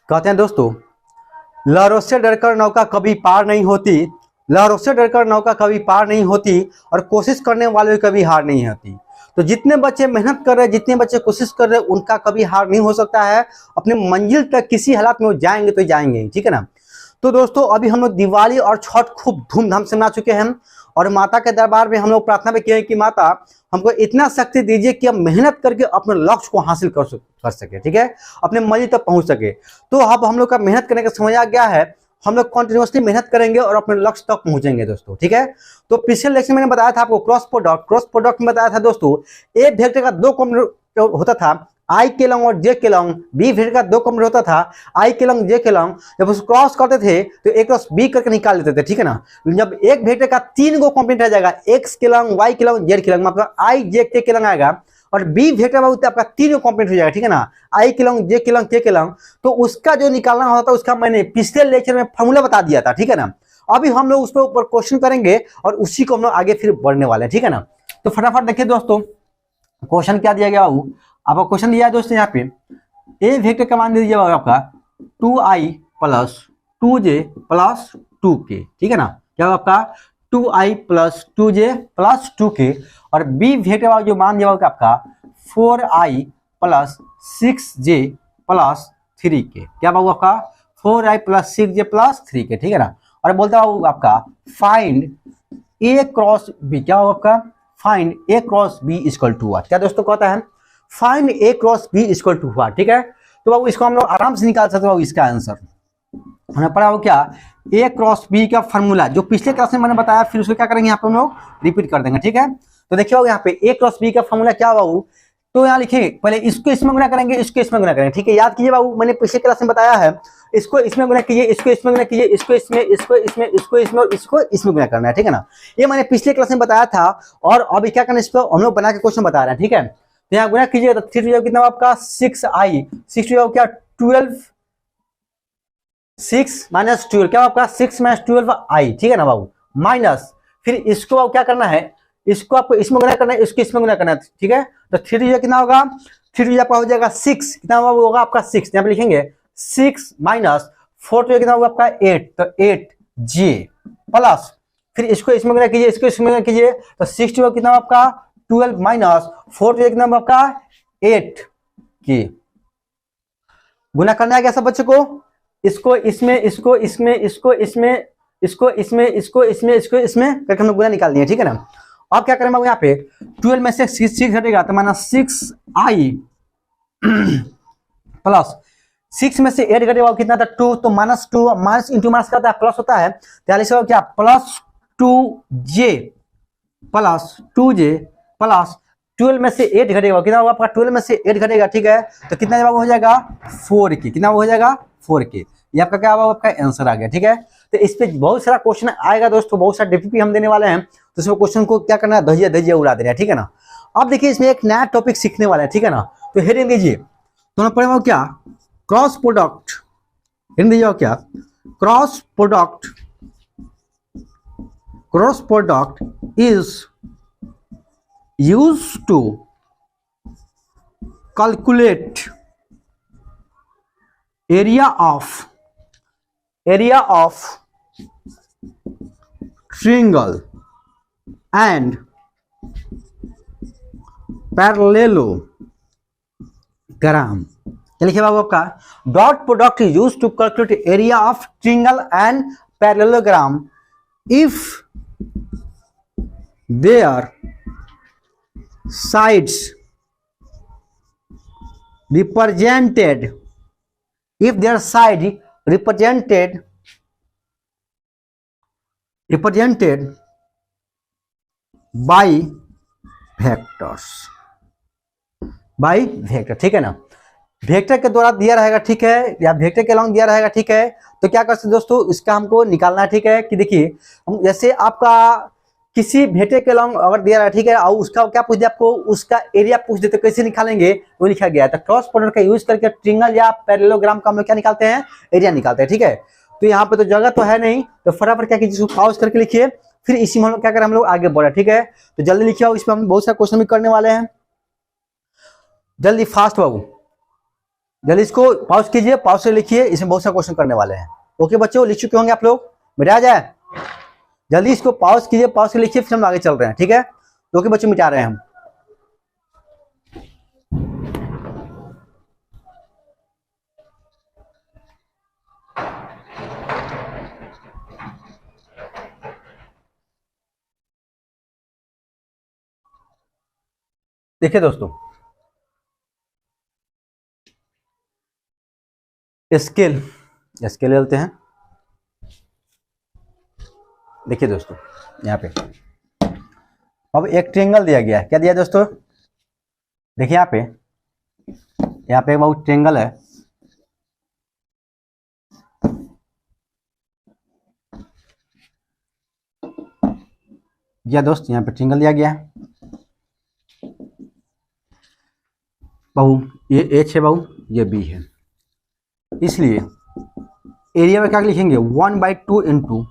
कहते हैं दोस्तों, लहरों से डरकर नौका कभी पार नहीं होती, लहरों से डरकर नौका कभी पार नहीं होती, और कोशिश करने वालों की कभी हार नहीं होती। तो जितने बच्चे मेहनत कर रहे हैं, जितने बच्चे कोशिश कर रहे हैं, उनका कभी हार नहीं हो सकता है। अपने मंजिल तक किसी हालात में वो जाएंगे तो जाएंगे, ठीक है ना। तो दोस्तों अभी हम लोग दिवाली और छठ खूब धूमधाम से मना चुके हैं, और माता के दरबार में हम लोग प्रार्थना भी किए कि माता हमको इतना शक्ति दीजिए कि हम मेहनत करके अपने लक्ष्य को हासिल कर सके, ठीक है, अपने मंजिल तक पहुंच सके। तो अब हम लोग का मेहनत करने का समय आ गया है, हम लोग कंटिन्यूसली मेहनत करेंगे और अपने लक्ष्य तक पहुंचेंगे दोस्तों, ठीक है। तो पिछले लेक्चर में मैंने बताया था आपको क्रॉस प्रोडक्ट में बताया था दोस्तों, ए वेक्टर का दो कॉम्पोनेंट होता था, आई के लॉन्ग और जे के लॉन्ग, बी वेक्टर का दो कॉम्पोनेंट होता था, आई के लॉन्ग जे के लॉन्ग। जब उसको क्रॉस करते थे तो ए क्रॉस बी करके निकाल लेते थे, ठीक है ना। जब एक वेक्टर का तीन गो कॉम्पोनेंट आ जाएगा, एक्स के लॉन्ग, वाई के लॉन्ग, जेड के लॉन्ग, मतलब आई जे के लॉन्ग आएगा, और बी वेक्टर आपका तीन कॉम्पोनेंट हो जाएगा, ठीक है ना, आई के लॉन्ग, जे के लॉन्ग, के लॉन्ग। तो उसका जो निकालना होता था उसका मैंने पिछले लेक्चर में फॉर्मूला बता दिया था, ठीक है ना। अभी हम लोग उस पर ऊपर क्वेश्चन करेंगे और उसी को हम लोग आगे फिर बढ़ने वाले हैं, ठीक है ना। तो फटाफट देखिए दोस्तों, क्वेश्चन क्या दिया गया बाबू, आपको क्वेश्चन दिया है दोस्तों, यहाँ पे ए वेक्टर का मान दे दीजिए आपका 2i plus 2j plus 2k, ठीक है ना। क्या आपका 2i plus 2j plus 2k, और बी वेक्टर जो मान दिया आपका 4i plus 6j plus 3k। क्या बाबू आपका 4i plus 6j plus 3k, ठीक है ना। और बोलता हूँ आपका फाइंड ए क्रॉस बी, क्या होगा आपका find A cross B equal to what. क्या दोस्तों कहता है find A cross B equal to what, ठीक है। तो बाबू इसको हम लोग आराम से निकाल सकते हो। इसका आंसर हमने पढ़ा हो क्या, ए क्रॉस बी का फॉर्मूला जो पिछले क्लास में मैंने बताया, फिर उसको क्या करेंगे यहाँ पे हम लोग रिपीट कर देंगे, ठीक है। तो देखिए यहाँ पे ए क्रॉस बी का फॉर्मूला क्या बाबू, तो यहाँ लिखिए पहले इसको इसमें गुना करेंगे, इसको इसमें गुना करेंगे, ठीक है। याद कीजिए बाबू, मैंने पिछले क्लास में बताया है, इसको इसमें गुना कीजिए, इसको इसमें गुना कीजिए, इसको इसमें, इसको इसमें, इसको इसमें और इसको इसमें गुना करना है, ठीक है ना। ये मैंने पिछले क्लास में बताया था, और अभी क्या करना है, इस पर हम लोग बना के क्वेश्चन बता रहे हैं, ठीक है। तो यहाँ गुना कीजिएगा तो 3 कितना आपका 6i, 6 क्या 12, 6 माइनस 12 क्या आपका 6 माइनस 12i, ठीक है ना बाबू, माइनस फिर इसको अब क्या करना है, इसको आपको इसमें गुना करना है, इसको इसमें गुना करना है, ठीक है। तो 3 कितना होगा, 3 आपका हो जाएगा 6, कितना होगा आपका 6, यहाँ पे लिखेंगे 6 माइनस 4 कितना होगा आपका 8, तो 8j प्लस फिर इसको इसमें गुना कीजिए, इसको इसमें गुना कीजिए, तो 6 कितना आपका 12 माइनस 4 कितना आपका 8 की गुना करना है क्या सब बच्चों को, इसको इसमें, इसको इसमें, इसको इसमें, इसको इसमें, इसको इसमें, इसको इसमें करके हम लोग गुना निकाल दिए, ठीक है ना। अब क्या करेंगे यहाँ पे 12 में से 6 घटेगा तो माइनस 6i प्लस 6 में से 8 घटेगा कितना था 2, तो माइनस 2, माइनस इंटू माइनस का प्लस होता है, तो क्या plus 2j plus 2j plus 12 में से 8 घटेगा, कितना होगा आपका 12 में से 8 घटेगा, ठीक है। तो कितना जवाब हो जाएगा 4k, कितना हो जाएगा 4k। ये आपका क्या होगा, आपका आंसर आ गया, ठीक है। तो इस पे बहुत सारा क्वेश्चन आएगा दोस्तों, बहुत सारा डीपीपी हम देने वाले हैं, तो इसमें क्वेश्चन को क्या करना है, धजिया धजिया उड़ा देना है, ठीक है ना। अब देखिए इसमें एक नया टॉपिक सीखने वाला है, ठीक है ना। तो हेडिंग दीजिए, तो पढ़ेगा क्या क्रॉस प्रोडक्ट, हेडिंग दीजिए क्या cross product is used to calculate area of triangle and parallelogram। क्या लिखे बाबू आपका dot product is used to calculate area of triangle and parallelogram if their sides represented, if their side represented by vectors, ठीक है ना। Vector के द्वारा दिया रहेगा, ठीक है, या वेक्टर के लॉन्ग दिया रहेगा, ठीक है। तो क्या कर सकते दोस्तों, इसका हमको निकालना है, ठीक है। कि देखिए जैसे आपका किसी भेटे के लॉन्ग अगर दिया रहा है, ठीक है, और उसका क्या पूछ दिया आपको, उसका एरिया पूछ देते, कैसे निकालेंगे वो लिखा गया है। तो क्रॉस प्रोडक्ट का यूज करके ट्रायंगल या पैरेललोग्राम का हम लोग क्या निकालते हैं, एरिया निकालते हैं, ठीक है। तो यहाँ पे तो जगह तो है नहीं, तो फटाफट क्या कीजिए पॉज करके लिखिए, फिर इसी में हम लोग क्या करें, हम लोग आगे बढ़े, ठीक है। तो जल्दी लिखिए, इस पर हम बहुत सारे क्वेश्चन भी करने वाले हैं, जल्दी फास्ट बाबू। जल्दी इसको पॉज कीजिए, पॉज से लिखिए, इसमें बहुत सारे क्वेश्चन करने वाले हैं। ओके बच्चों, लिख चुके होंगे आप लोग, मिटाया जाए। जल्दी इसको पॉज कीजिए, पॉज से लिखिए, फिर हम आगे चल रहे हैं, ठीक है। ओके बच्चों, मिटा रहे हैं हम। देखिए दोस्तों, स्केल स्केल लेते हैं। देखिए दोस्तों, यहाँ पे अब एक ट्रायंगल दिया गया है। क्या दिया दोस्तों? देखिए यहाँ पे बहुत ट्रायंगल है। दोस्त यहाँ पे ट्रायंगल दिया गया है। बाबू ये एच है, बाबू ये बी है, इसलिए एरिया में क्या लिखेंगे? 1/2 इंटू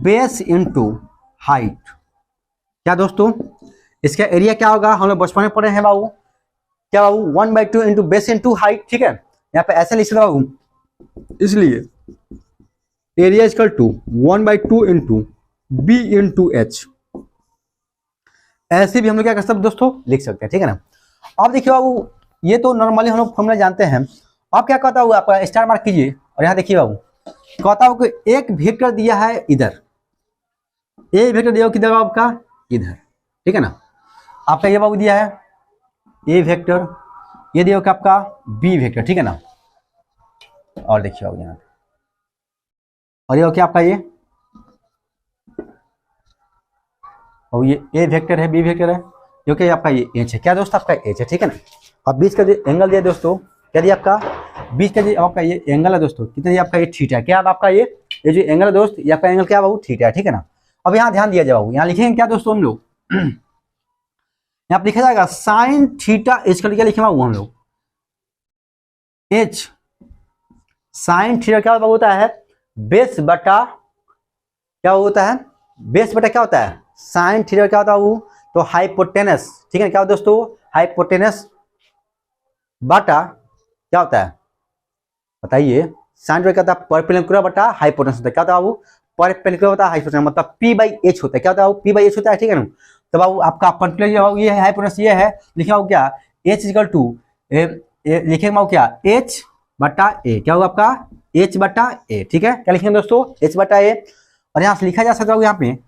बेस इंटू हाइट। क्या दोस्तों, इसका एरिया क्या होगा? हम लोग बचपन में पढ़े हैं बाबू, क्या बाबू? 1/2 इंटू बेस इंटू हाइट, ठीक है। यहाँ पे ऐसे लिख सकते बाबू, इसलिए area equal to 1/2 into B into H. ऐसे भी हम लोग क्या कर सकते हैं दोस्तों? लिख सकते हैं, ठीक है ना। अब देखिए बाबू, ये तो नॉर्मली हम लोग फॉर्मूला जानते हैं। अब क्या कहता हुआ आपका स्टार मार्क कीजिए, और यहाँ देखिए बाबू, कहता हूँ कि एक वेक्टर दिया है इधर, ए वेक्टर दिया किधर आपका? इधर, ठीक है ना। आपका ये बाबू दिया है ए वेक्टर, ये दिया आपका बी वेक्टर, ठीक है ना। और देखिए बाबू यहाँ, और ये क्या आपका ये, और ये ए वेक्टर है, बी वेक्टर है, जो कि आपका ये एच है। क्या दोस्त? आपका एच है, ठीक है ना। अब बीच का जो एंगल दिया दोस्तों, क्या दिया आपका? बीच का जो आपका ये एंगल है दोस्तों, कितना दिया आपका? ये थीटा है। क्या आपका ये जो एंगल है दोस्त, ये आपका एंगल क्या बाबू? थीटा है, ठीक है ना। अब यहाँ ध्यान दिया जाए बाबू, यहाँ लिखेंगे क्या दोस्तों हम लोग? यहाँ पे लिखा जाएगा साइन थीटा इक्वल क्या लिखे बाबू हम लोग? एच साइन थीटा क्या होता है? बेस बटा क्या होता है? बेस बटा क्या होता है? साइन थीटा क्या होता है बाबू? तो हाइपोटेनस, ठीक है। क्या दोस्तों? हाइपोटेनस बटा क्या होता है बताइए? साइन थीटा क्या होता है? परपेंडिकुलर बटा हाइपोटेनस होता है। क्या होता है बाबू? परपेंडिकुलर होता है हाइपोटेनस, मतलब पी बाई एच होता है। क्या होता है बाबू? पी बाई एच होता है, ठीक है ना। तो बाबू आपका परपेंडिकुलर ये है, हाइपोटेनस ये है, लिखा हो क्या? एच इक्वल टू लिखेंगे बाबू क्या? एच बटा ए। क्या होगा आपका? एच बटा ए, ठीक है। क्या लिखेंगे दोस्तों? एच बटा ए। और यहाँ से लिखा जा सकता है यहाँ पे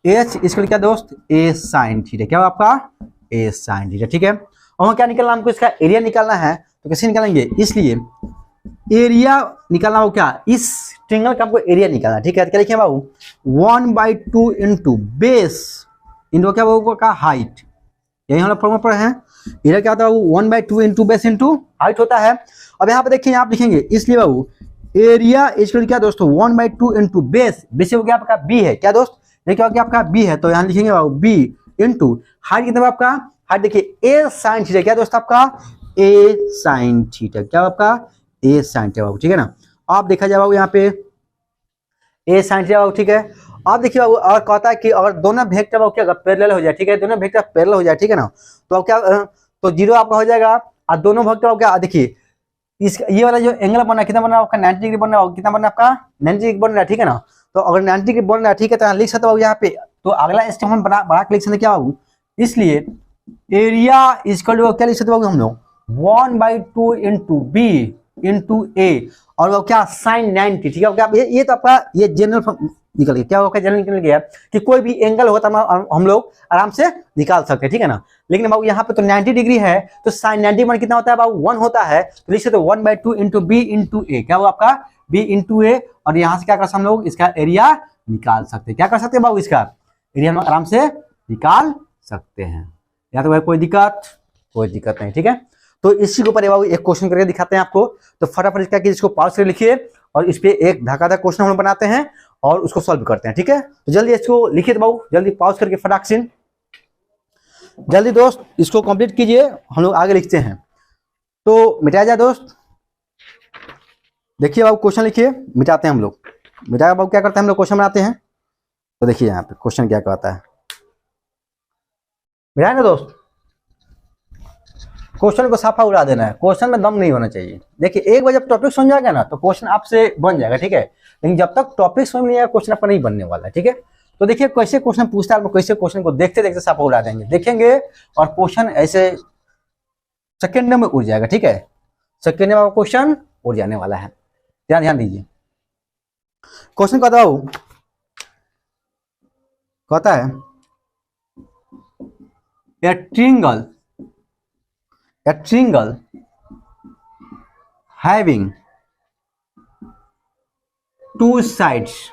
एच इसको क्या दोस्त? ए साइन थीटा। क्या होगा आपका? ए साइन थीटा, ठीक है। और क्या निकलना हमको? इसका एरिया निकालना है, तो कैसे निकालेंगे? इसलिए एरिया निकालना हो क्या? इस ट्रायंगल का आपको एरिया निकालना, ठीक है। क्या लिखे बाबू? 1/2 इंटू बेस इंटू क्या बाबू का? हाइट। यही हम लोग फॉर्मूला पढ़े हैं। एरिया क्या होता है बाबू? 1/2 इंटू बेस इंटू हाइट होता है। अब यहाँ पे देखिए, आप लिखेंगे, इसलिए बाबू एरिया इक्वल क्या दोस्तों? 1/2 इंटू बेस, बेस हो गया आपका बी है। क्या दोस्त? ये क्या हो गया आपका? बी है, तो यहाँ लिखेंगे बाबू बी इंटू हाइट कितना आपका? हाइट देखिए ए साइन थीटा। क्या दोस्त? आपका ए साइन थीटा। क्या आपका? ए साइन थीटा बाबू, ठीक है ना। आप देखा जाए बाबू यहाँ पे ए साइन थीटा बाबू, ठीक है। आप देखिए बाबू, और कहता है कि अगर दोनों वेक्टर बाबू क्या पैरेलल हो जाए, ठीक है, दोनों वेक्टर पैरेलल हो जाए, ठीक है ना, तो अब क्या? तो जीरो आपका हो जाएगा, और दोनों वेक्टर क्या? देखिए इस ये वाला जो एंगल बना कितना बना आपका? 90 डिग्री बन रहा है। कितना बन रहा है आपका? 90 डिग्री बन रहा है, ठीक है ना। तो अगर 90 डिग्री बन रहा है, ठीक है, तो लिख सकते हो यहाँ पे। तो अगला स्टेप हम बढ़ा के लिख सकते क्या बाबू? इसलिए एरिया इक्वल टू क्या लिख सकते हो हम लोग? 1/2 इंटू बी इंटू ए, और वो क्या? साइन 90, ठीक है। क्या ये तो आपका ये जनरल निकल गया। क्या होगा? जनरल निकल गया कि कोई भी एंगल होता है हम लोग आराम से निकाल सकते हैं, ठीक है ना। लेकिन बाबू यहाँ पे तो 90 डिग्री है, तो साइन 90 मान कितना होता है बाबू? 1 होता है। तो लिख सकते 1/2 इंटू बी इंटू ए। क्या होगा आपका? बी इंटू ए। और यहाँ से क्या कर सकते हम लोग? इसका एरिया निकाल सकते हैं। क्या कर सकते हैं बाबू? इसका एरिया हम आराम से निकाल सकते हैं। या तो भाई कोई दिक्कत नहीं, ठीक है। तो इसी के ऊपर बाबू एक क्वेश्चन करके दिखाते हैं आपको। तो फटाफट इसका इसको पॉज करके लिखिए, और इस पे एक धक्का-धक्का क्वेश्चन हम लोग बनाते हैं और उसको सॉल्व करते हैं, ठीक है। तो जल्दी इसको लिखिए बाबू, जल्दी पॉज करके फटाक से जल्दी दोस्त इसको कंप्लीट कीजिए, हम लोग आगे लिखते हैं। तो मिटाया जाए दोस्त। देखिए बाबू क्वेश्चन लिखिए, मिटाते हैं हम लोग। मिटाया बाबू क्या करते हैं हम लोग? क्वेश्चन बनाते हैं। तो देखिए यहाँ पे क्वेश्चन क्या कहता है, मिटाया ना दोस्त? क्वेश्चन को साफा उड़ा देना है, क्वेश्चन में दम नहीं होना चाहिए। देखिए एक बार जब टॉपिक सुन जाएगा ना तो क्वेश्चन आपसे बन जाएगा, ठीक है। लेकिन जब तक टॉपिक समझ नहीं आएगा क्वेश्चन आपका नहीं बनने वाला है, ठीक है। तो देखिए कैसे क्वेश्चन पूछता है, कैसे क्वेश्चन को देखते देखते साफा उड़ा देंगे, देखेंगे और क्वेश्चन ऐसे सेकेंड में उड़ जाएगा, ठीक है। सेकेंड में क्वेश्चन उड़ जाने वाला है, ध्यान दीजिए। क्वेश्चन कहता है a triangle having two sides,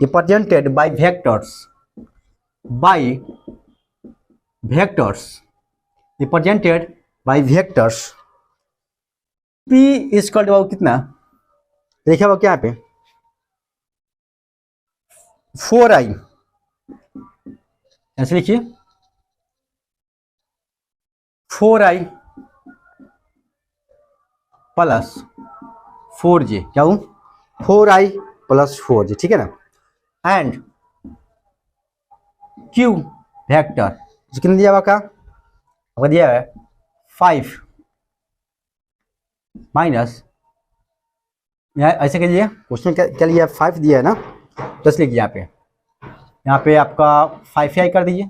represented by vectors, p is equal to कितना, देखिए वो क्या पे 4i, ऐसे लिखिए 4i प्लस 4j, क्या हूं 4i प्लस 4j, ठीक है ना। एंड q वेक्टर कितना दिया हुआ का, आपका दिया है 5 माइनस, ऐसे कीजिए क्वेश्चन क्या लिया 5 दिया है ना, तो इसलिए यहाँ पे आपका 5i कर दीजिए,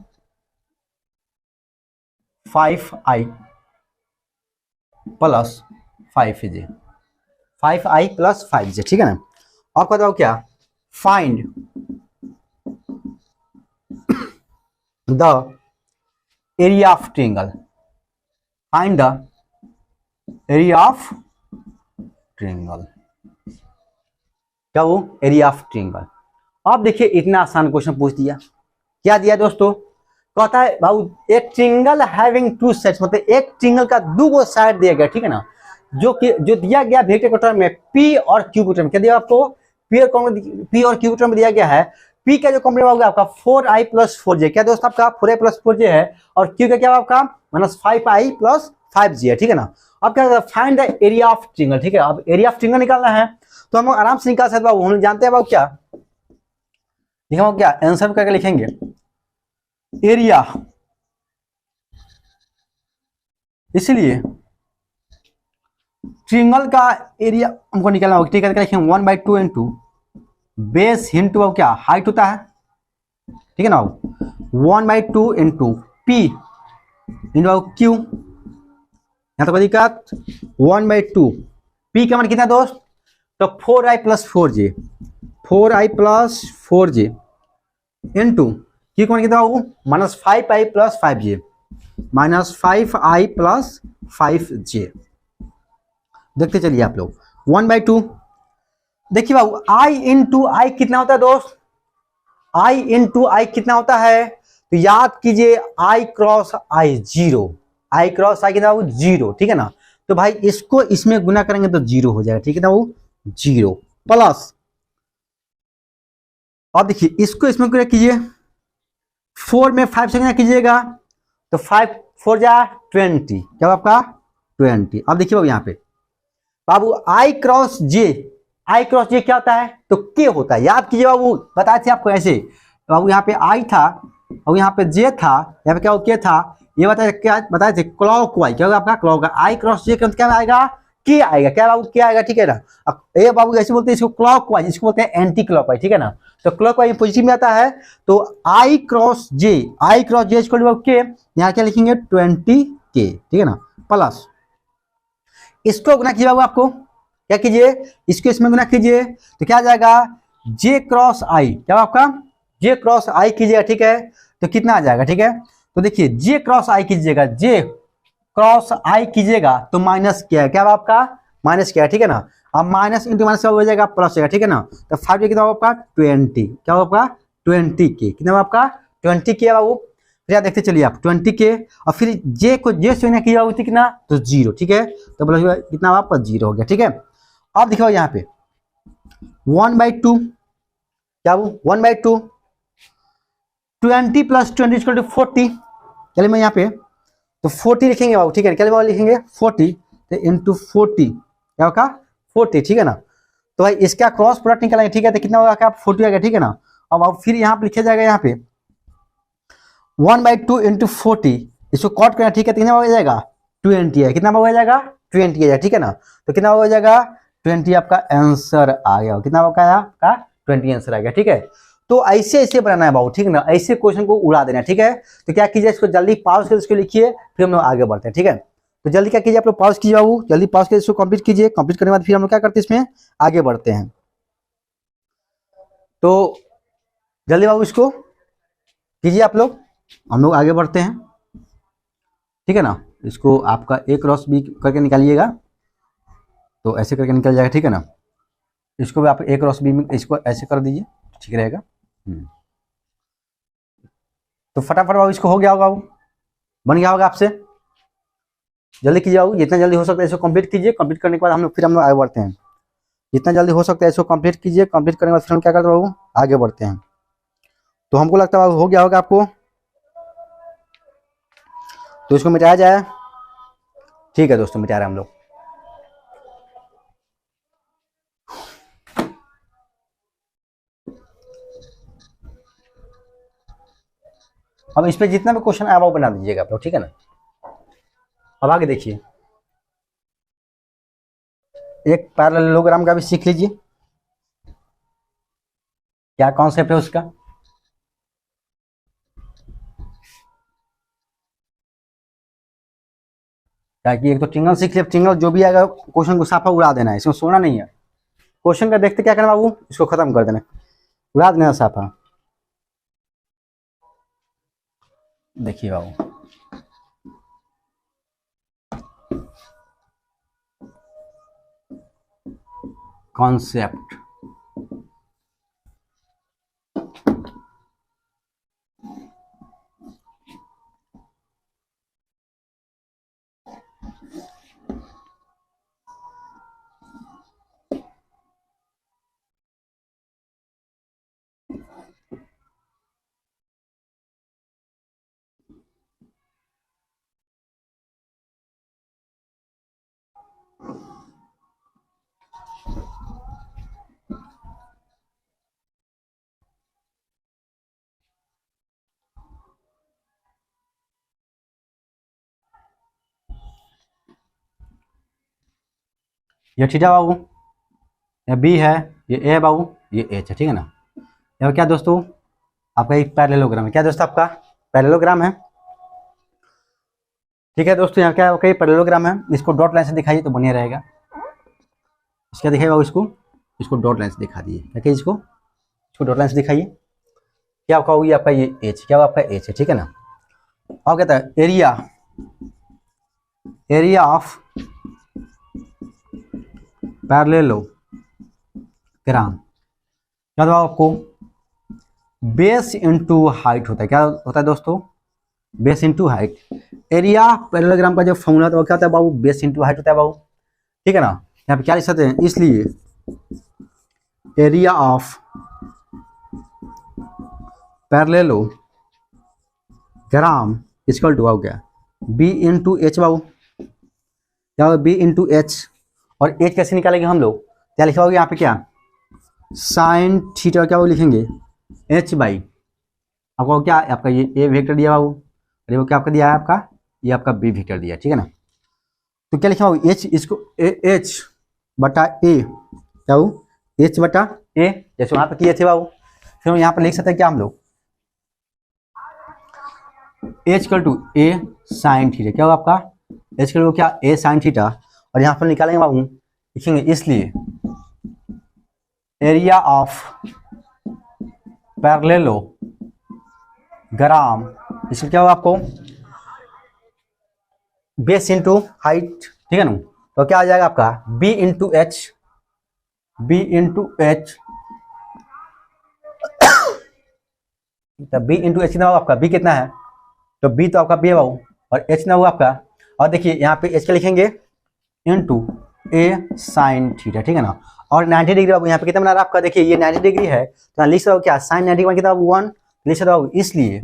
5i plus 5j, 5i plus 5j, ठीक है ना। अब बताओ क्या, find the area of triangle, find the area of triangle, क्या वो एरिया ऑफ ट्रायंगल। अब देखिए इतना आसान क्वेश्चन पूछ दिया, क्या दिया दोस्तों, कहता है बाबू एक ट्रायंगल हैविंग टू साइड्स, मतलब एक ट्रायंगल का दो साइड दिया गया, ठीक है ना, जो दिया गया वेक्टर के टर्म में p और q के टर्म, क्या दिया आपको p और q के टर्म में दिया गया है। p का जो कॉम्प्लीमेंट होगा आपका 4i प्लस 4j, क्या दोस्त आपका 4i प्लस 4j है, और q का क्या आपका माइनस 5i प्लस 5j है, ठीक है ना। अब क्या find the area of triangle, ठीक है। अब एरिया ऑफ ट्रायंगल निकालना है तो हम आराम से निकाल सकते बाबू, हम जानते हैं बाबू क्या लिखेंगे, क्या आंसर करके लिखेंगे एरिया, इसलिए ट्रायंगल का एरिया हमको निकालना होगा, ठीक है। लिखेंगे 1/2 इंटू बेस इंटू क्या हाइट होता है, ठीक है ना, 1/2 इंटू पी इंटू क्यू, यहां तक दिक्कत 1/2, पी का मान कितना दोस्त, तो 4i plus 4j, 4i plus 4j into Q का मान कितना होगा minus 5i plus 5j, minus 5i plus 5j। देखते चलिए आप लोग 1/2, देखिए बाबू i इंटू आई कितना होता है दोस्त, i इंटू आई कितना होता है, तो याद कीजिए i cross i 0, i cross i कितना हो 0, ठीक है ना। तो भाई इसको इसमें गुना करेंगे तो 0 हो जाएगा, ठीक है ना, वो 0 प्लस, अब देखिए इसको इसमें गुना कीजिए, 4 में 5 से गुना कीजिएगा तो 5 4 जा 20, क्या आपका 20। अब देखिए बाबू यहाँ पे बाबू i cross j, i cross j क्या होता है, तो k होता है, याद कीजिए बाबू, बताए थे आपको ऐसे, बाबू यहाँ पे i था और यहाँ पे j था, यहाँ पे क्या k था, ये बताए थे क्लॉकवाइज, क्या होगा आपका क्लॉक, i क्रॉस j क्या आएगा k आएगा, क्या बाबू क्या आएगा, ठीक है ना। ये बाबू ऐसे बोलते हैं इसको क्लॉकवाइज, इसको बोलते हैं एंटी क्लॉकवाइज, ठीक है ना। तो क्लॉकवाइज पॉजिटिव में आता है, तो i क्रॉस j के यहाँ क्या लिखेंगे 20k, ठीक है ना, प्लस इसको गुना कीजिए बाबू, आपको क्या कीजिए इसको इसमें गुना कीजिए तो क्या आ जाएगा j क्रॉस i, क्या आपका j क्रॉस i कीजिएगा, ठीक है, तो कितना आ जाएगा, ठीक है। तो देखिए j क्रॉस i कीजिएगा, j क्रॉस i कीजिएगा तो माइनस क्या है, क्या आपका माइनस क्या है, ठीक है ना। अब माइनस इंटू माइनस हो जाएगा प्लस होगा, ठीक है ना। तो 5 कितना होगा आपका 20, क्या होगा आपका 20k, कितना आपका 20k बाबू। फिर आप देखते चलिए आप 20k, और फिर j को j से किया होगा कितना तो 0, ठीक है, तो बोला कितना आपका 0 हो गया, ठीक है। अब देखो यहाँ पे 1/2, क्या वो 1/2, 20 प्लस 20 इक्वल टू 40, चलिए मैं यहाँ पे तो 40 लिखेंगे बाबू, ठीक है, क्या बाबू लिखेंगे 40, तो इंटू 40 क्या होगा 40, ठीक है ना। तो भाई इसका क्रॉस प्रोडक्ट निकालेंगे, ठीक है, तो कितना होगा क्या 40 आ गया, ठीक है ना। अब फिर यहाँ पे लिखा जाएगा, यहाँ पे 1/2 इंटू 40, इसको कॉट करना, ठीक है, कितना हो जाएगा 20 है, कितना हो जाएगा 20 है, ठीक है ना। तो कितना हो जाएगा 20 आपका आंसर आ गया, कितना आपका 20 आंसर आ गया, ठीक है। तो ऐसे ऐसे बनाना है बाबू, ठीक है ना, ऐसे क्वेश्चन को उड़ा देना है, ठीक है। तो क्या कीजिए, इसको जल्दी पॉज कर इसको लिखिए, फिर हम लोग आगे बढ़ते हैं, ठीक है। तो जल्दी क्या कीजिए, आप लोग पॉज कीजिए बाबू, जल्दी पॉज कर इसको कंप्लीट कीजिए, कंप्लीट करने के बाद फिर हम लोग क्या करते हैं, इसमें आगे बढ़ते हैं। तो जल्दी बाबू इसको कीजिए आप लोग, हम लोग आगे बढ़ते हैं, ठीक है ना। इसको आपका A क्रॉस B करके निकालिएगा, तो ऐसे करके निकल जाएगा, ठीक है ना। इसको भी आप A क्रॉस B में इसको ऐसे कर दीजिए, ठीक रहेगा। तो फटाफट बाबू इसको हो गया होगा, बन गया होगा आपसे, जल्दी कीजिए बाबू, जितना जल्दी हो सकता है इसको कंप्लीट कीजिए। कंप्लीट करने के बाद हम लोग आगे बढ़ते हैं, जितना जल्दी हो सकता है इसको कंप्लीट कीजिए। कंप्लीट करने के बाद फिर हम क्या करते हैं बाबू, आगे बढ़ते हैं। तो हमको लगता है बाबू हो गया होगा आपको, तो इसको मिटाया जाए, ठीक है दोस्तों, मिटा रहे हैं हम लोग। अब इस पे जितना भी क्वेश्चन आया वो बना दीजिएगा आप लोग, ठीक है ना। अब आगे देखिए, एक पैरेललोग्राम का भी सीख लीजिए, क्या कॉन्सेप्ट है उसका। ताकि एक तो ट्रिंगल सीख ले, ट्रिंगल जो भी आएगा क्वेश्चन को साफा उड़ा देना है, इसमें सोना नहीं है। क्वेश्चन का देखते क्या करना बाबू, इसको खत्म कर देना, उड़ा देना साफा। देखिए बाबू, कॉन्सेप्ट, ये थीटा बाबू, ये बी है, ये ए है बाबू, ये एच है, ठीक है ना। ये क्या दोस्तों, आपका एक पैरेललोग्राम है, क्या दोस्तों आपका पैरेललोग्राम है, ठीक है दोस्तों। यहाँ क्या कई पैरेललोग्राम है, इसको डॉट लाइन से दिखाइए तो बढ़िया रहेगा। इसका दिखाइए बाबू, इसको डॉट लाइन से दिखा दिए, क्या इसको डॉट लाइन से दिखाइए। क्या आपका होगी, आपका ये एच, क्या आपका एच है, ठीक है ना। और कहता है एरिया ऑफ पैरेललोग्राम, क्या दो आपको बेस इंटू हाइट होता है, क्या होता है दोस्तों, base into height. Area parallelogram का जो फॉर्मूला होता है वो क्या होता है बाबू, बेस इंटू हाइट होता है बाबू, ठीक है ना। यहाँ पे क्या लिख सकते हैं, इसलिए area of parallelogram equal to क्या, बी इंटू एच बाबू, क्या होगा बी इंटू एच। और एच कैसे निकालेंगे हम लोग, क्या लिखा होगा यहाँ पे, क्या साइन थीटा, क्या वो लिखेंगे एच बाई, आपको क्या आपका ये ए वेक्टर दिया बाबू, अरे वो क्या आपका दिया है, आपका ये आपका बी वेक्टर दिया, ठीक है ना। तो क्या लिखा बाबू एच, इसको एच बटा ए, क्या वो एच बटा ए, जैसे वहां पर किए थे बाबू। फिर यहाँ पर लिख सकते हैं क्या हम लोग, H equal to A sine theta, क्या होगा आपका एच इक्वल टू क्या ए साइन थीटा। और यहाँ पर निकालेंगे बाबू, लिखेंगे इसलिए एरिया ऑफ पैरेललोग्राम, इसमें क्या होगा आपको बेस इंटू हाइट, ठीक है ना। तो क्या आ जाएगा आपका B into H, B into H, B into H कितना होगा आपका, बी कितना है, तो बी तो आपका बी है बाबू, और एच ना हुआ आपका। और देखिए यहाँ पे एच का लिखेंगे इंटू ए साइन थीटा, ठीक है ना। और 90 डिग्री बाबू यहाँ पे कितना बना रहा है आपका, देखिए ये 90 डिग्री है, तो लिख सकते हो क्या साइन 90 का कितना 1 लिख सकते हो, इसलिए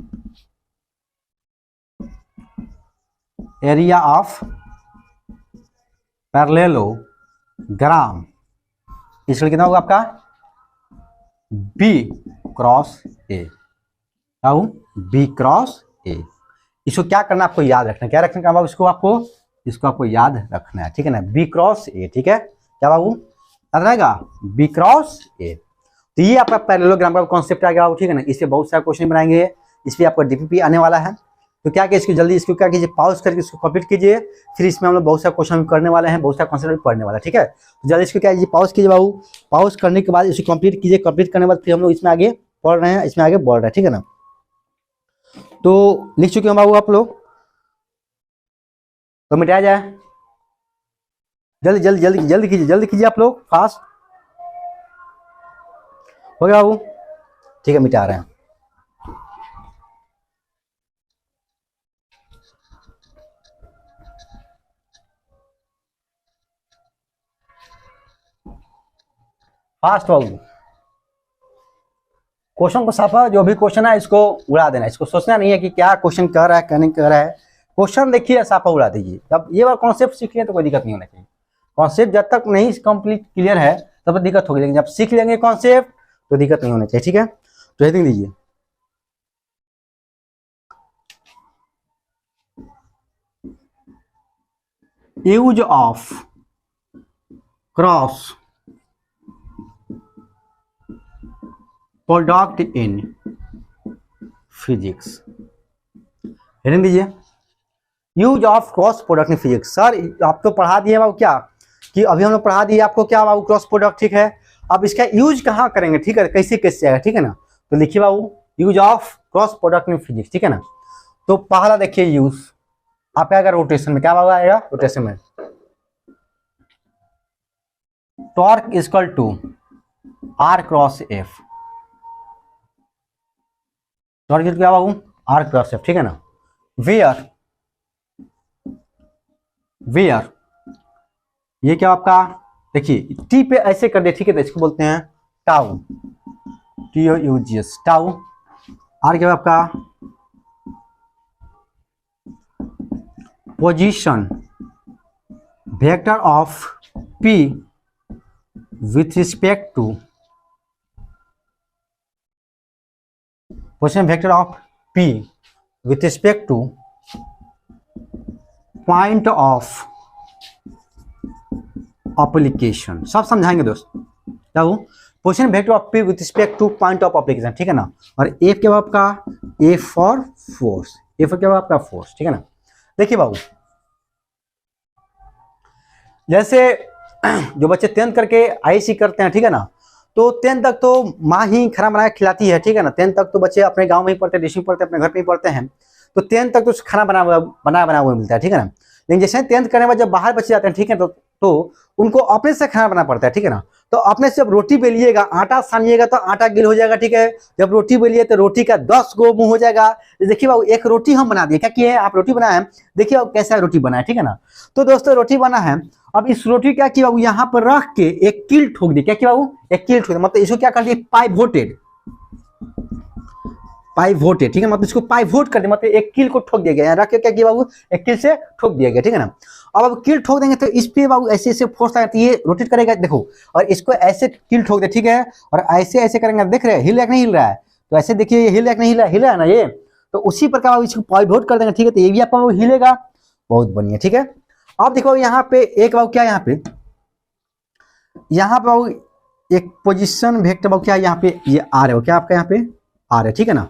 एरिया ऑफ पैरेललोग्राम इसलिए कितना होगा आपका बी क्रॉस ए, क्या हूँ, बी क्रॉस ए। इसको क्या करना आपको याद रखना, क्या रखना बाबू, इसको आपको याद रखना है, ठीक है ना, बी क्रॉस ए, ठीक है, क्या बाबू याद रहेगा, बी क्रॉस ए। तो ये आपका पैरेललोग्राम का कॉन्सेप्ट आ गया, ठीक है ना। इससे बहुत सारे क्वेश्चन बनाएंगे, इस पर आपका डीपीपी आने वाला है। तो क्या कीजिए, इसको जल्दी इसको क्या कीजिए, पॉज करके इसको कंप्लीट कीजिए, फिर इसमें हम लोग बहुत सारे क्वेश्चन करने वाले हैं, बहुत सारे कॉन्सेप्ट पढ़ने वाला है, ठीक है। तो जल्दी इसको क्या कीजिए, पॉज कीजिए बाबू, पॉज करने के बाद इसको कंप्लीट कीजिए, कंप्लीट करने के बाद फिर हम लोग इसमें आगे पढ़ रहे हैं, इसमें आगे बढ़ रहे हैं, ठीक है ना। तो लिख चुके हैं बाबू आप लोग, तो मिटाया जाए, जल्दी जल्दी जल्दी जल्दी कीजिए, जल्दी कीजिए आप लोग, फास्ट हो गया बाबू, ठीक है, मिटा रहे हैं। फास्ट बाबू, क्वेश्चन को साफा, जो भी क्वेश्चन है इसको उड़ा देना, इसको सोचना नहीं है कि क्या क्वेश्चन कर रहा है क्या नहीं कर रहा है, क्वेश्चन देखिए साफा उड़ा दीजिए। जब ये बार कॉन्सेप्ट सीख लें तो कोई दिक्कत नहीं होना चाहिए, कॉन्सेप्ट जब तक नहीं कंप्लीट क्लियर है तब दिक्कत होगी, लेकिन जब सीख लेंगे कॉन्सेप्ट तो दिक्कत नहीं होना चाहिए, ठीक है। तो हेडिंग दीजिए, use of cross product in physics, हेडिंग दीजिए, use of cross product in physics. Sir आप तो पढ़ा दिए बाबू, क्या कि अभी हम लोग पढ़ा दिए आपको क्या बाबू, क्रॉस प्रोडक्ट, ठीक है। अब इसका यूज कहाँ करेंगे, ठीक है, कैसे कैसे आएगा, ठीक है ना। तो लिखिए बाबू, use of cross product in physics, ठीक है ना। तो पहला देखिए यूज आपका आएगा रोटेशन में, क्या बाबू आएगा रोटेशन में, torque equal to R cross F, torque क्या बाबू, आर क्रॉस एफ, ठीक है ना। वेयर वेयर ये क्या आपका, देखिए टी पे ऐसे कर दे, ठीक है, तो इसको बोलते हैं टाउ, TOUGS टाउ। आर क्या आपका, position vector of P with respect to, position vector of P with respect to point of application, सब समझाएंगे दोस्त, क्या वो position vector of P with respect to point of application, ठीक है ना। और F क्या आपका, A for force, A for क्या आपका फोर्स, ठीक है ना। देखिए बाबू, जैसे जो बच्चे 10th करके IC करते हैं, ठीक है ना, तो 10th तक तो माँ ही खाना बना के खिलाती है, ठीक है ना। 10th तक तो बच्चे अपने गांव में ही पढ़ते हैं, डिस्ट्रिक्ट पढ़ते हैं, अपने घर पे ही पढ़ते हैं, तो 10th तक तो खाना बना हुआ मिलता है, ठीक है ना। लेकिन जैसे 10th करने के बाद जब बाहर बच्चे जाते हैं, ठीक है, तो उनको अपने से खाना बनाना पड़ता है, ठीक है ना। तो अपने से जब रोटी बेलिएगा, आटा सानिएगा तो आटा गिल हो जाएगा, ठीक है। जब रोटी बेलिए तो रोटी का 10 गो मुंह हो जाएगा। देखिए बाबू, एक रोटी हम बना दिए, क्या किए, आप रोटी बनाए हैं, देखिए कैसा रोटी बना है, ठीक है ना। तो दोस्तों रोटी बना है, अब इस रोटी क्या किया बाबू, यहाँ पर रख के एक कील ठोक दी, क्या किया बाबू, एक कील ठोक दी, मतलब इसको क्या कर दिया, पाइवोटेड, ठीक है, मतलब इसको पाइवोट कर दिया, मतलब एक कील को ठोक दिया गया, रख के क्या किया बाबू, एक कील से ठोक दिया गया, ठीक है ना। अब कील ठोक देंगे तो इस पे बाबू ऐसे ऐसे फोर्स लगा, तो ये रोटेट करेगा, देखो, और इसको ऐसे कील ठोक दे, ठीक है, और ऐसे ऐसे करेंगे, देख रहे हैं हिल रहा है नहीं हिल रहा है, तो ऐसे देखिए ये हिल रहा है नहीं हिल रहा है ना ये, तो उसी प्रकार इसको पाइवोट कर देंगे, ठीक है, तो ये भी आपका हिलेगा, बहुत बढ़िया, ठीक है। अब देखो यहाँ पे एक बाबू क्या, यहाँ पे बाबू एक पोजीशन वेक्टर बाबू क्या, यहाँ पे ये आर है, क्या आपका यहाँ पे आर है, ठीक है ना।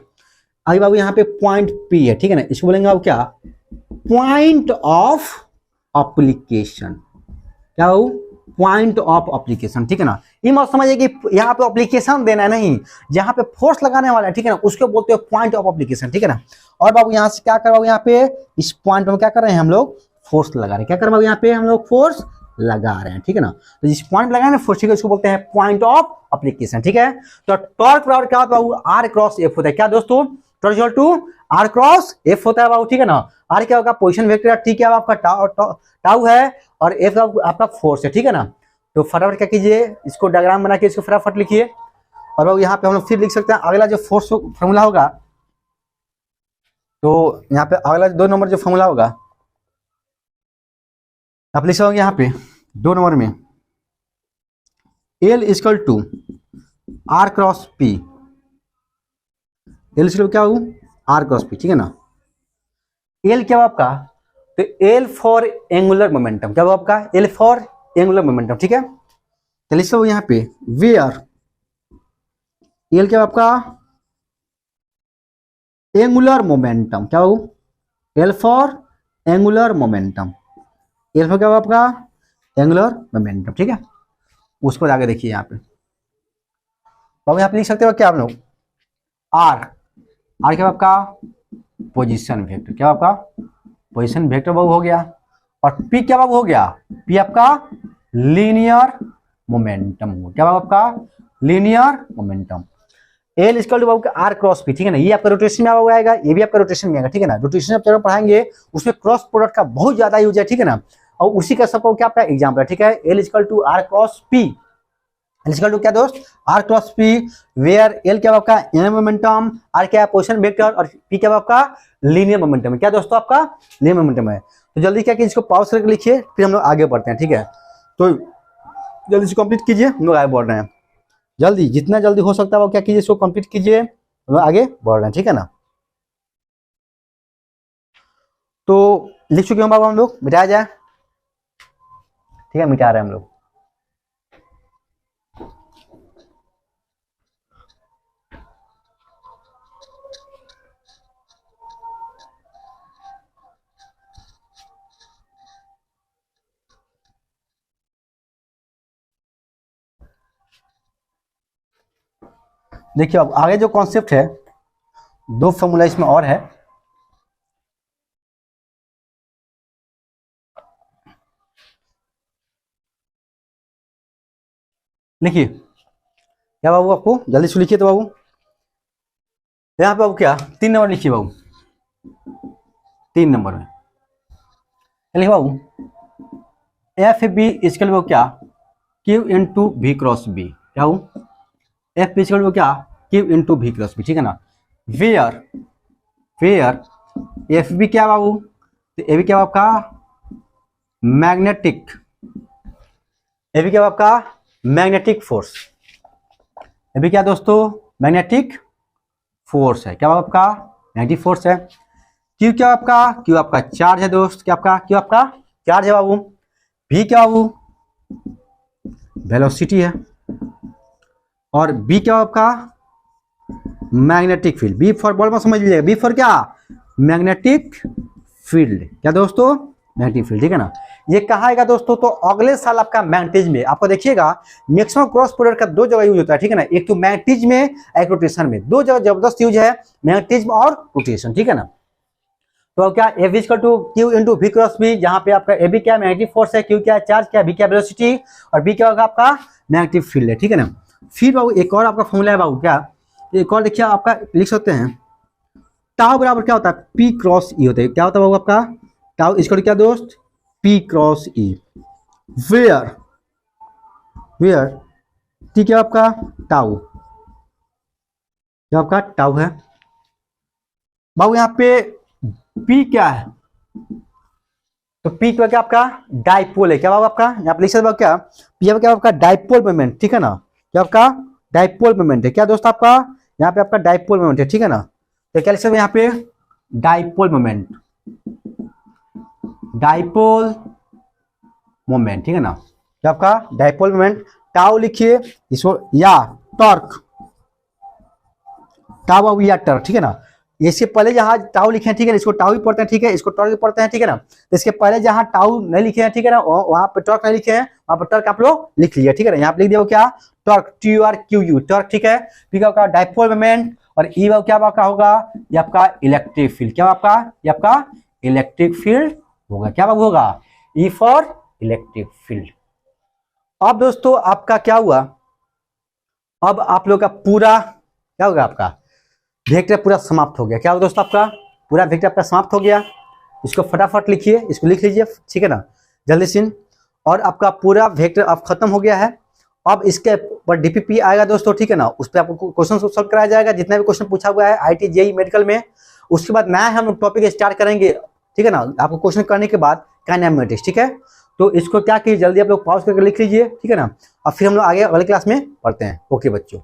अभी बाबू यहाँ पे पॉइंट P है, ठीक है ना, इसको बोलेंगे बाबू क्या, पॉइंट ऑफ एप्लीकेशन, क्या बाबू, पॉइंट ऑफ एप्लीकेशन, ठीक है ना। ये मत समझिए कि यहाँ पे एप्लीकेशन देना है, नहीं, जहाँ पे फोर्स लगाने वाला है, ठीक है ना, उसको बोलते हैं पॉइंट ऑफ एप्लीकेशन, ठीक है ना। और बाबू यहाँ से क्या कर बाबू, यहाँ पे इस पॉइंट में क्या कर रहे हैं हम लोग, फोर्स लगा रहे हैं, क्या कर बाबू, यहाँ पे हम लोग फोर्स लगा रहे हैं, ठीक है ना। तो जिस पॉइंट लगाए ना फोर्स, ठीक है, उसको बोलते हैं पॉइंट ऑफ एप्लीकेशन, ठीक है। तो टॉर्क पावर क्या होता है बाबू, आर क्रॉस एफ होता है, क्या दोस्तों, torque equal to R cross F होता है बाबू, ठीक है ना। आर क्या होगा, पोजीशन वेक्टर, टी क्या आपका टाउ है, और एफ आपका फोर्स है, ठीक है ना। तो फटाफट क्या कीजिए, इसको डायग्राम बना के इसको फटाफट लिखिए, और बाबू यहाँ पे हम लोग फिर लिख सकते हैं अगला जो फोर्स फॉर्मूला होगा, तो यहाँ पे अगला 2 नंबर जो फॉर्मूला होगा आप लिख सकते यहाँ पे 2 नंबर में, L equal to R cross P, L square क्या हो आर क्रॉस पी, ठीक है ना। एल क्या हो आपका, तो एल फॉर एंगुलर मोमेंटम, क्या हो आपका एल फॉर एंगुलर मोमेंटम, ठीक है। चलिए सब यहाँ पे वेयर एल क्या हो आपका एंगुलर मोमेंटम, क्या हो L for angular momentum, L for क्या हो आपका एंगुलर मोमेंटम, ठीक है। उसको आगे देखिए यहाँ पे बाबू, यहाँ पे लिख सकते हो क्या आप लोग आर, आर क्या आपका पोजीशन वेक्टर, क्या आपका पोजीशन वेक्टर बाबू हो गया। और पी क्या बाबू हो गया, पी आपका लीनियर मोमेंटम हो, क्या बाबू आपका linear momentum. L equal to बाबू का आर क्रॉस पी, ठीक है ना। ये आपका रोटेशन में आएगा, ये भी आपका रोटेशन में आएगा, ठीक है ना। रोटेशन आप जब पढ़ाएंगे उसमें क्रॉस प्रोडक्ट का बहुत ज्यादा यूज है, ठीक है ना। और उसी का सबको क्या आपका एग्जाम्पल है, ठीक है। L equal to R cross P, L equal to क्या दोस्त R cross P, where L क्या आपका एंगुलर मोमेंटम, आर क्या है पोजीशन वेक्टर, और पी क्या आपका लीनियर मोमेंटम है, क्या दोस्तों आपका लीनियर मोमेंटम है। तो जल्दी क्या कि इसको पॉज करके लिखिए, फिर हम लोग आगे बढ़ते हैं, ठीक है। तो जल्दी से कंप्लीट कीजिए, हम लोग आगे बढ़ रहे हैं। जल्दी जितना जल्दी हो सकता है वो क्या कीजिए, इसको कंप्लीट कीजिए, हम लोग आगे बढ़ रहे हैं, ठीक है ना। तो लिख चुके हैं बाबू हम लोग, मिटाया जाए, ठीक है, मिटा रहे हैं हम लोग। देखिए अब आगे जो कॉन्सेप्ट है, दो फॉर्मूला इसमें और है। लिखिए क्या बाबू, आपको जल्दी से लिखिए। तो बाबू यहाँ पे बाबू क्या 3 नंबर लिखिए बाबू, 3 नंबर में लिखिए बाबू एफ बी इक्वल बाबू क्या Q into V cross B, क्या हो एफ बी इक्वल क्या Q into V cross B, ठीक है ना। वेयर वेयर एफ बी क्या बाबू, तो ए बी क्या आपका मैग्नेटिक, ए बी क्या आपका मैग्नेटिक फोर्स, ए बी क्या दोस्तों मैग्नेटिक फोर्स है, क्या आपका मैग्नेटिक फोर्स है। क्यू क्या आपका, क्यू आपका चार्ज है दोस्त, क्या आपका क्यू आपका चार्ज है बाबू। वी क्या बाबू वेलोसिटी है, और बी क्या आपका magnetic field, B for ball में समझ लीजिएगा, बी फॉर क्या मैग्नेटिक फील्ड, क्या दोस्तों मैग्नेटिक फील्ड, ठीक है ना। ये कहा आएगा दोस्तों, तो अगले साल आपका मैग्नेटिज्म में आपको देखिएगा मैक्सिमम क्रॉस प्रोडक्ट का 2 जगह यूज होता है, ठीक है ना। एक तो मैग्नेटिज्म में, एक रोटेशन में, 2 जगह जबरदस्त यूज है मैग्नेटिज्म और रोटेशन, ठीक है ना। तो क्या F equal to Q into V cross B, जहां पे आपका ए बी क्या मैग्नेटिक फोर्स है, क्यू क्या चार्ज, क्या बी क्या वेलोसिटी, और बी क्या होगा आपका मैग्नेटिक फील्ड है, ठीक है ना। फिर बाबू एक और आपका फॉर्मूला है बाबू, क्या एक और देखिए आपका लिख सकते हैं, टाउ बराबर क्या होता है पी क्रॉस ई होता है, क्या होता है बाबू आपका टाउ इक्वल क्या दोस्त P cross E. Where where T क्या आपका टाउ, क्या आपका टाउ है बाबू। यहाँ पे पी क्या है, तो पी क्या आपका डाइपोल है, क्या बाबू आपका यहाँ पे लिख सकते क्या पी क्या आपका डाइपोल मोमेंट, ठीक है ना। क्या आपका डाइपोल मोमेंट है, क्या दोस्त आपका यहाँ पे आपका डाइपोल मोमेंट है, ठीक है ना। तो क्या लिख सकते यहाँ पे डाइपोल मोमेंट, डाइपोल मोमेंट, ठीक है ना। क्या आपका डाइपोल मोमेंट, टाउ लिखिए इसको, या टॉर्क, टाउ या टॉर्क, ठीक है ना। इसके पहले जहां टाउ लिखे हैं, ठीक है, इसको टाउ भी पढ़ते हैं, ठीक है, इसको टॉर्क भी पढ़ते हैं, ठीक है ना। तो इसके पहले जहां टाउ नहीं लिखे हैं, ठीक है ना, वहां पर टॉर्क नहीं लिखे हैं, वहां पर टॉर्क आप लोग लिख लीजिए, ठीक है ना। यहाँ पे लिख दिया क्या torque T R Q U torque, ठीक है। ठीक है आपका डाइपोल मोमेंट, और ई क्या आपका होगा ये आपका इलेक्ट्रिक फील्ड, क्या आपका ये आपका इलेक्ट्रिक फील्ड होगा, क्या बाबू होगा ई फॉर इलेक्ट्रिक फील्ड। अब दोस्तों आपका क्या हुआ, अब आप लोग का पूरा क्या होगा आपका वेक्टर पूरा समाप्त हो गया, क्या होगा दोस्तों आपका पूरा वेक्टर आपका समाप्त हो गया। इसको फटाफट लिखिए, इसको लिख लीजिए, ठीक है ना जल्दी से। और आपका पूरा वेक्टर अब खत्म हो गया है। अब इसके ऊपर डीपीपी आएगा दोस्तों, ठीक है ना, उस पर आपको क्वेश्चन सॉल्व कराया जाएगा, जितना भी क्वेश्चन पूछा हुआ है आईटी जेईई मेडिकल में। उसके बाद नया हम टॉपिक स्टार्ट करेंगे, ठीक है ना, आपको क्वेश्चन करने के बाद काइनेमेटिक्स, ठीक है। तो इसको क्या कीजिए जल्दी आप लोग पॉज करके लिख लीजिए, ठीक है ना, और फिर हम लोग आगे अगले क्लास में पढ़ते हैं। ओके बच्चों।